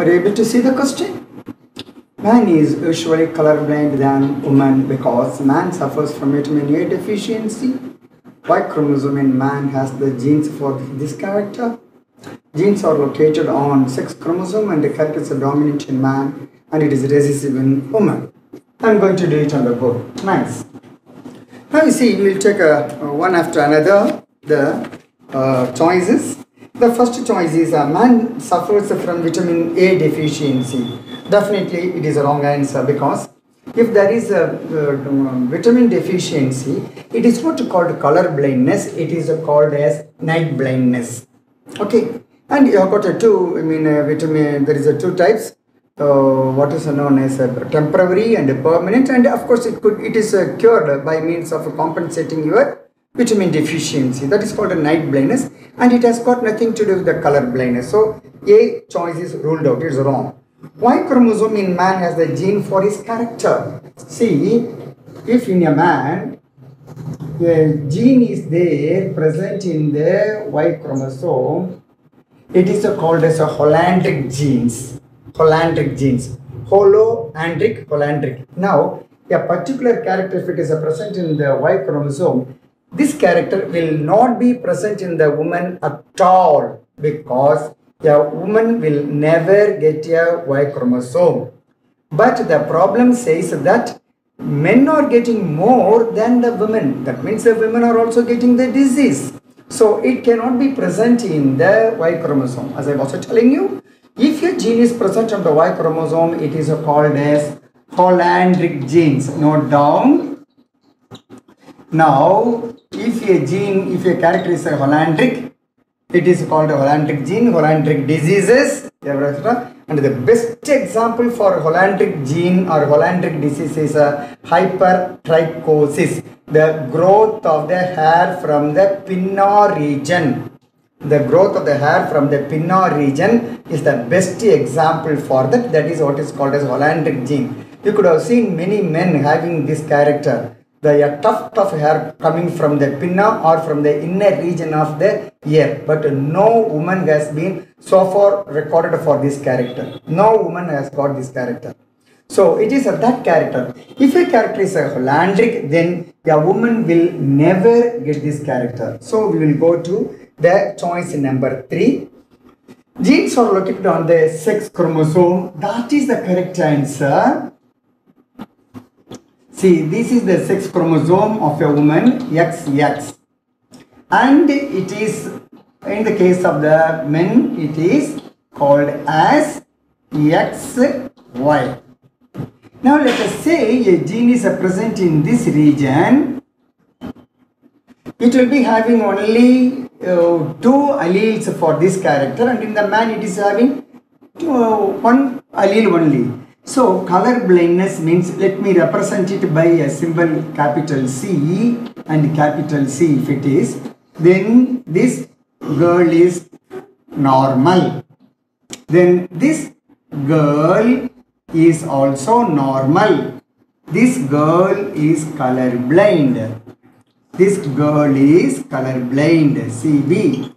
Are you able to see the question? Man is usually colorblind than woman because man suffers from vitamin A deficiency. Y chromosome in man has the genes for this character. Genes are located on sex chromosome and the character is dominant in man and it is recessive in woman. I'm going to do it on the board. Nice. Now you see, we'll take one after another the choices. The first choice is a man suffers from vitamin A deficiency. Definitely it is a wrong answer because if there is a vitamin deficiency, it is not called color blindness, it is called as night blindness. Okay, and you have got vitamin, there is two types. What is known as temporary and permanent, and of course it is cured by means of compensating your vitamin deficiency. That is called a night blindness, and it has got nothing to do with the color blindness. So A choice is ruled out, it is wrong. Y chromosome in man has the gene for his character. See, if in a man a gene is there present in the Y chromosome, it is called as a holoandric genes. Holoandric genes. Holoandric, holoandric. Now, a particular character, if it is present in the Y chromosome, this character will not be present in the woman at all because a woman will never get a Y chromosome. But the problem says that men are getting more than the women. That means the women are also getting the disease. So it cannot be present in the Y chromosome. As I was telling you, if a gene is present on the Y chromosome, it is called as holoandric genes. Note down. Now, if a character is a holoandric, it is called a holoandric gene, holoandric diseases, etc. And the best example for holoandric gene or holoandric disease is a hypertrichosis, the growth of the hair from the pinna region. The growth of the hair from the pinna region is the best example for that. That is what is called as holoandric gene. You could have seen many men having this character. The tough hair coming from the pinna or from the inner region of the ear. But no woman has been so far recorded for this character. No woman has got this character. So it is that character. If a character is a holoandric, then a woman will never get this character. So we will go to the choice number 3. Genes are located on the sex chromosome. That is the correct answer. See, this is the sex chromosome of a woman, XX. And it is, in the case of the men, it is called as XY. Now let us say a gene is present in this region. It will be having only 2 alleles for this character, and in the man it is having 1 allele only. So color blindness means, let me represent it by a symbol capital C and capital C if it is, then this girl is normal. Then this girl is also normal. This girl is color blind. This girl is color blind. CB.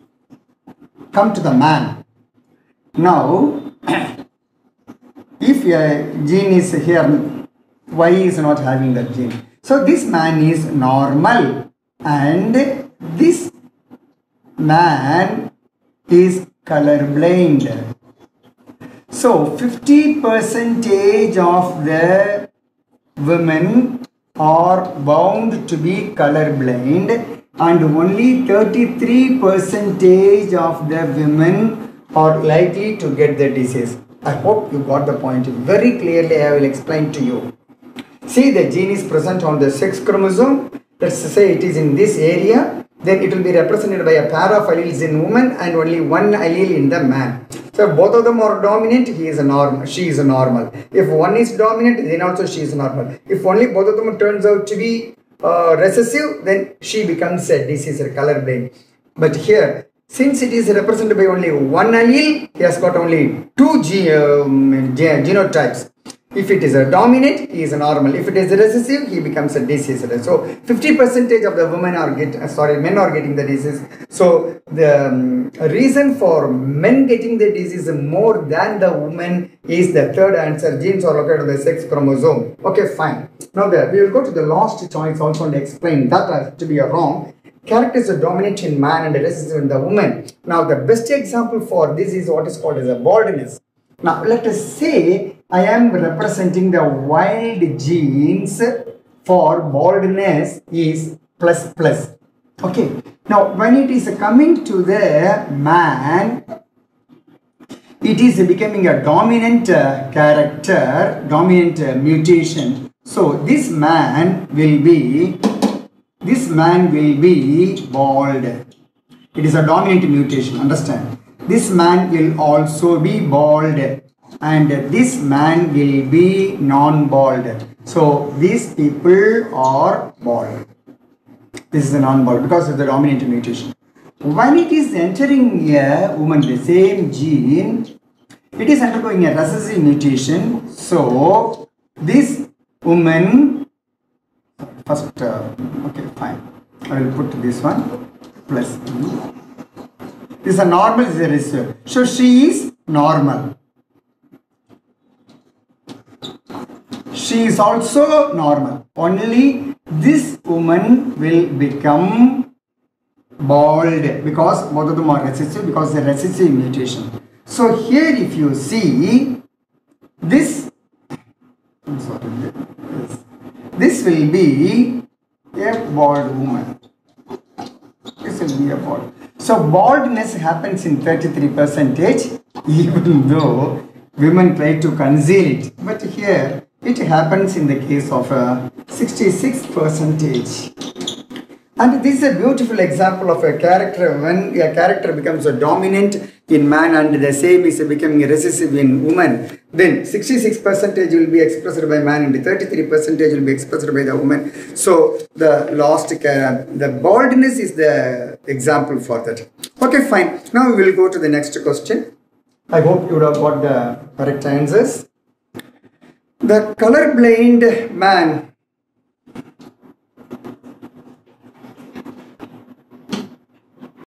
Come to the man. Now, if a gene is here, Y is not having that gene. So this man is normal and this man is colorblind. So 50% of the women are bound to be colorblind and only 33% of the women are likely to get the disease. I hope you got the point very clearly. I will explain to you. See, the gene is present on the sex chromosome. Let's say it is in this area. Then it will be represented by a pair of alleles in woman and only 1 allele in the man. So both of them are dominant, he is a normal, she is a normal. If one is dominant, then also she is normal. If only both of them turns out to be recessive, then she becomes a disease or colorblind. But here, since it is represented by only 1 allele, he has got only 2 genotypes. If it is a dominant, he is a normal. If it is recessive, he becomes a disease. So 50% of the men are getting the disease. So the reason for men getting the disease more than the women is the third answer. Genes are located on the sex chromosome. Okay, fine. Now we will go to the last choice also and explain that has to be a wrong. Characters are dominant in man and recessive in the woman. Now the best example for this is what is called as a baldness. Now let us say I am representing the wild genes for baldness is plus plus. Okay. Now when it is coming to the man, it is becoming a dominant character, dominant mutation. So this man will be bald. It is a dominant mutation, understand? This man will also be bald and this man will be non-bald. So these people are bald. This is a non-bald because of the dominant mutation. When it is entering a woman, the same gene, it is undergoing a recessive mutation. So this woman, first, okay, fine. I will put this one plus. This is a normal, this is a recessive. So she is normal. She is also normal. Only this woman will become bald because both of them are recessive because the recessive mutation. So here if you see this, this will be a bald woman. This will be a bald. So baldness happens in 33%, even though women try to conceal it. But here it happens in the case of 66%. And this is a beautiful example of a character. When a character becomes a dominant in man and the same is becoming recessive in woman, then 66% will be expressed by man and 33% will be expressed by the woman. So the the baldness is the example for that. Okay, fine. Now we will go to the next question. I hope you would have got the correct answers. The colorblind man